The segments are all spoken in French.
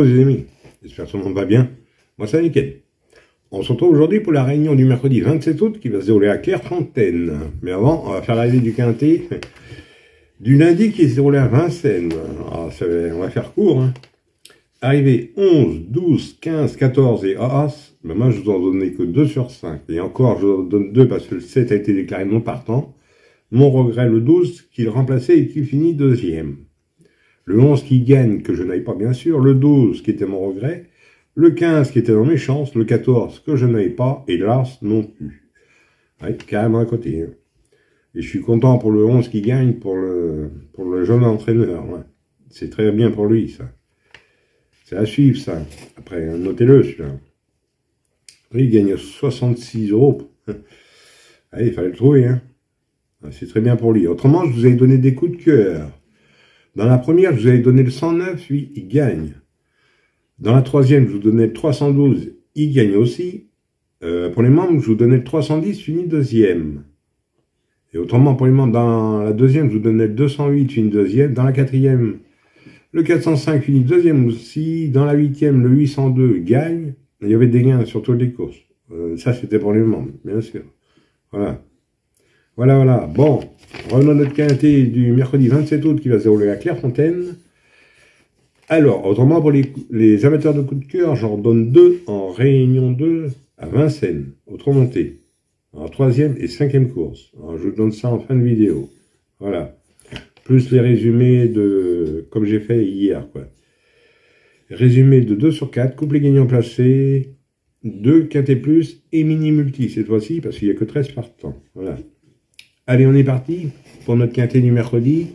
les amis, j'espère que tout le monde va bien. Moi c'est nickel. On se retrouve aujourd'hui pour la réunion du mercredi 27 août qui va se dérouler à Clairefontaine. Mais avant, on va faire l'arrivée du quintet du lundi qui se déroulait à Vincennes. Alors, on va faire court. Hein. Arrivée 11, 12, 15, 14 et As. Mais moi je vous en donnais que 2 sur 5. Et encore je vous en donne 2 parce que le 7 a été déclaré non partant. Mon regret le 12 qui le remplaçait et qui finit deuxième. Le 11 qui gagne, que je n'aille pas bien sûr, le 12 qui était mon regret, le 15 qui était dans mes chances, le 14 que je n'aille pas, et l'As non plus. Ouais, carrément à côté. Hein. Et je suis content pour le 11 qui gagne, pour le jeune entraîneur. Ouais. C'est très bien pour lui, ça. C'est à suivre, ça. Après, notez-le, celui-là. Il gagne 66 €. Allez, il fallait le trouver, hein. C'est très bien pour lui. Autrement, je vous avais donné des coups de cœur. Dans la première, je vous avais donné le 109, lui, il gagne. Dans la troisième, je vous donnais le 312, il gagne aussi. Pour les membres, je vous donnais le 310, finit deuxième. Et autrement, pour les membres, dans la deuxième, je vous donnais le 208, finit deuxième. Dans la quatrième, le 405 finit deuxième aussi. Dans la huitième, le 802 gagne. Il y avait des gains sur toutes les courses. Ça, c'était pour les membres, bien sûr. Voilà. Voilà. Bon, revenons à notre quintet du mercredi 27 août qui va se dérouler à Clairefontaine. Alors, autrement, pour les amateurs de coups de cœur, j'en donne 2 en réunion 2 à Vincennes, au Tromonté, en 3e et 5e course. Alors, je vous donne ça en fin de vidéo. Voilà. Plus les résumés comme j'ai fait hier, quoi. Résumé de 2 sur 4, couplet gagnant placé, 2 quintet plus et mini-multi cette fois-ci, parce qu'il n'y a que 13 partants. Voilà. Allez, on est parti pour notre quintet du mercredi,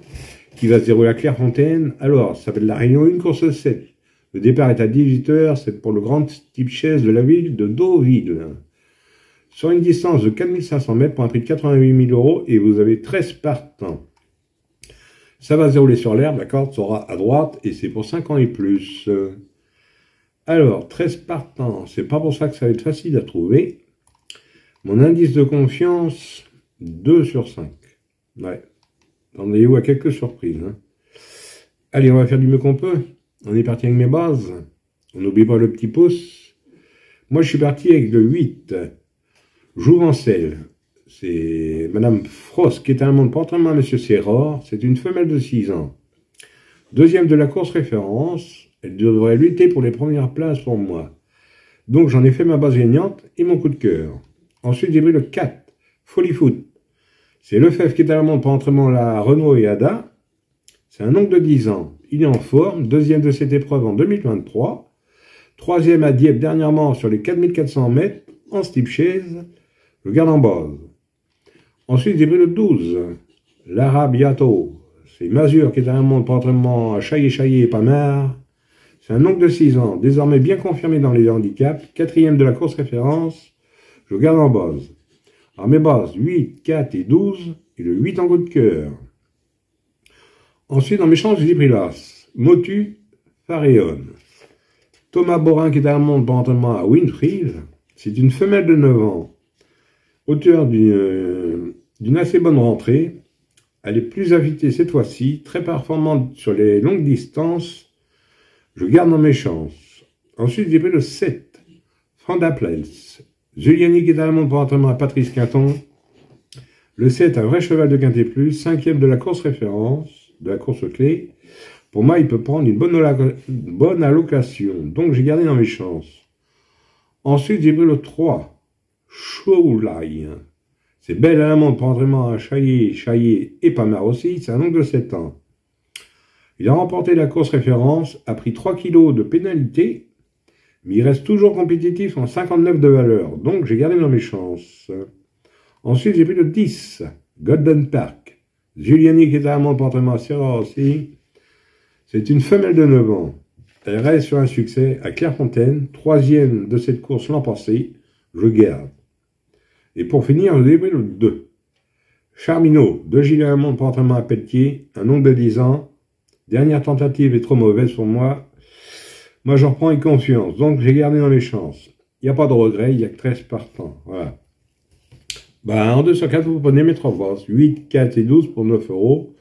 qui va se dérouler à Clairefontaine. Alors, ça s'appelle la réunion 1, course 7. Le départ est à 18 h, c'est pour le grand type chaise de la ville de Deauville. Sur une distance de 4500 mètres pour un prix de 88 000 €, et vous avez 13 partants. Ça va se dérouler sur l'herbe, la corde sera à droite, et c'est pour 5 ans et plus. Alors, 13 partants, c'est pas pour ça que ça va être facile à trouver. Mon indice de confiance, 2 sur 5. Ouais. Attendez-vous à quelques surprises. Hein. Allez, on va faire du mieux qu'on peut. On est parti avec mes bases. On n'oublie pas le petit pouce. Moi, je suis parti avec le 8. Jouvencelle. C'est Madame Frost qui est un monde portement à Monsieur Serror. C'est une femelle de 6 ans. Deuxième de la course référence. Elle devrait lutter pour les premières places pour moi. Donc, j'en ai fait ma base gagnante et mon coup de cœur. Ensuite, j'ai pris le 4. Folie Foot. C'est Lefebvre qui est à la montre pour entraînement à Renault et Ada. C'est un oncle de 10 ans. Il est en forme. Deuxième de cette épreuve en 2023. Troisième à Dieppe dernièrement sur les 4400 mètres en steep chaise. Je garde en base. Ensuite, j'ai pris le 12. L'Arabiato. C'est Mazur qui est à la montre pour entraînement à Chaillé et Pamar. C'est un oncle de 6 ans. Désormais bien confirmé dans les handicaps. Quatrième de la course référence. Je garde en base. Alors mes bases, 8, 4 et 12, et le 8 en coup de cœur. Ensuite, dans mes chances, j'ai pris l'As. Motu, Faréon. Thomas Borin, qui est à la montre pour entraînement à Winfield. C'est une femelle de 9 ans. Auteur d'une assez bonne rentrée. Elle est plus affûtée cette fois-ci, très performante sur les longues distances. Je garde dans mes chances. Ensuite, j'ai pris le 7. Frandaplels. Giuliani qui est à la montre pour entraînement à Patrice Quinton. Le 7, un vrai cheval de quintet plus. 5e de la course référence, de la course clé. Pour moi, il peut prendre une bonne allocation. Donc, j'ai gardé dans mes chances. Ensuite, j'ai pris le 3. Choulai. C'est belle à la montre pour entraînement à Chaillé et Pamar aussi. C'est un oncle de 7 ans. Il a remporté la course référence, a pris 3 kilos de pénalité. Mais il reste toujours compétitif en 59 de valeur, donc j'ai gardé dans mes chances. Ensuite, j'ai pris le 10, Golden Park. Giuliani qui est à la montre pour entraînement à Serra aussi. C'est une femelle de 9 ans. Elle reste sur un succès à Clairefontaine, 3e de cette course l'an passé. Je garde. Et pour finir, j'ai pris le 2. Charminot, de Gilles à la montre pour entraînement à Pelletier, un oncle de 10 ans. Dernière tentative est trop mauvaise pour moi. Moi, j'en prends une confiance, donc j'ai gardé dans les chances. Il n'y a pas de regret, il n'y a que 13 partants. Voilà. En 2 sur 4, vous prenez mes 3 bases. 8, 4 et 12 pour 9 €.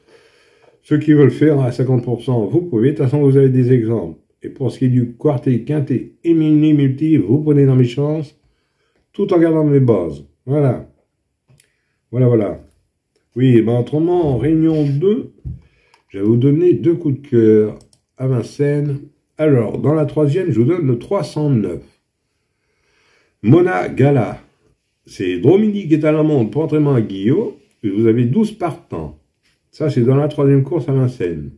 Ceux qui veulent faire à 50%, vous pouvez. De toute façon, vous avez des exemples Et pour ce qui est du quartet, quintet et mini-multi, vous prenez dans mes chances, tout en gardant mes bases. Voilà. Voilà. Oui, ben autrement, en réunion 2, je vais vous donner 2 coups de cœur à Vincennes. Alors, dans la troisième, je vous donne le 309. Mona Gala. C'est Dominique qui est à la montre pour entraînement à Guillaume. Et vous avez 12 partants. Ça, c'est dans la troisième course à Vincennes.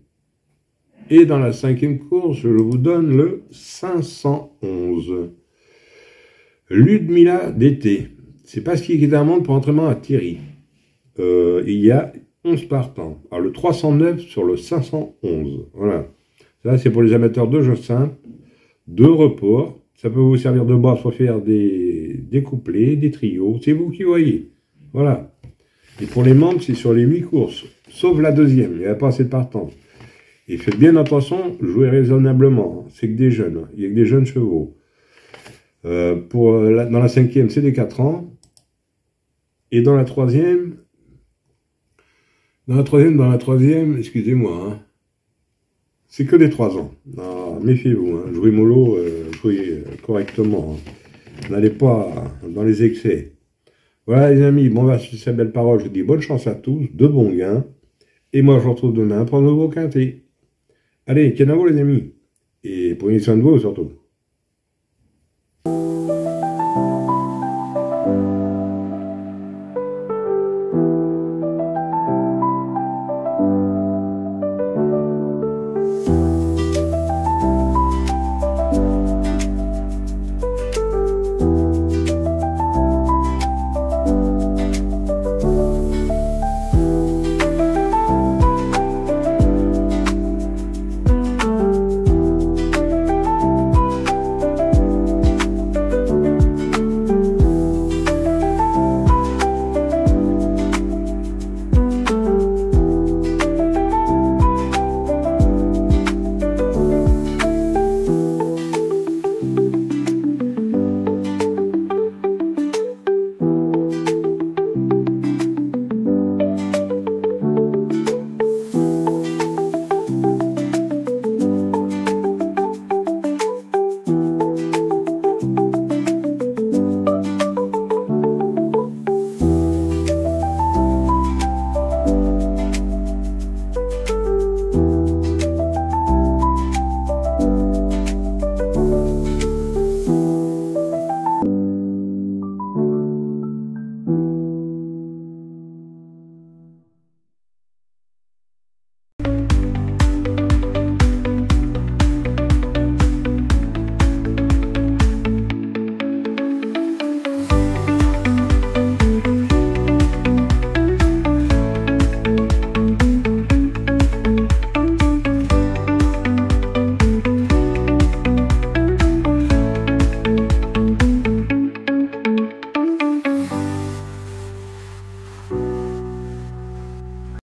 Et dans la cinquième course, je vous donne le 511. Ludmilla d'été. C'est parce qu'il est à la montre pour entraînement à Thierry. Il y a 11 partants. Alors, le 309 sur le 511. Voilà. Ça, c'est pour les amateurs de jeux simples, de report. Ça peut vous servir de base pour faire des couplets, des trios. C'est vous qui voyez. Voilà. Et pour les membres, c'est sur les 8 courses. Sauf la deuxième. Il n'y a pas assez de partants. Et faites bien attention, jouez raisonnablement. C'est que des jeunes. Il n'y a que des jeunes chevaux. Dans la cinquième, c'est des 4 ans. Et dans la troisième, excusez-moi, hein, c'est que des 3 ans. Ah, méfiez-vous, hein, jouez mollo, jouez correctement. Hein. N'allez pas dans les excès. Voilà les amis, bon, sur ces belles paroles, je vous dis bonne chance à tous, de bons gains. Et moi, je vous retrouve demain pour un nouveau quintet. Allez, kenavo les amis. Et prenez soin de vous surtout.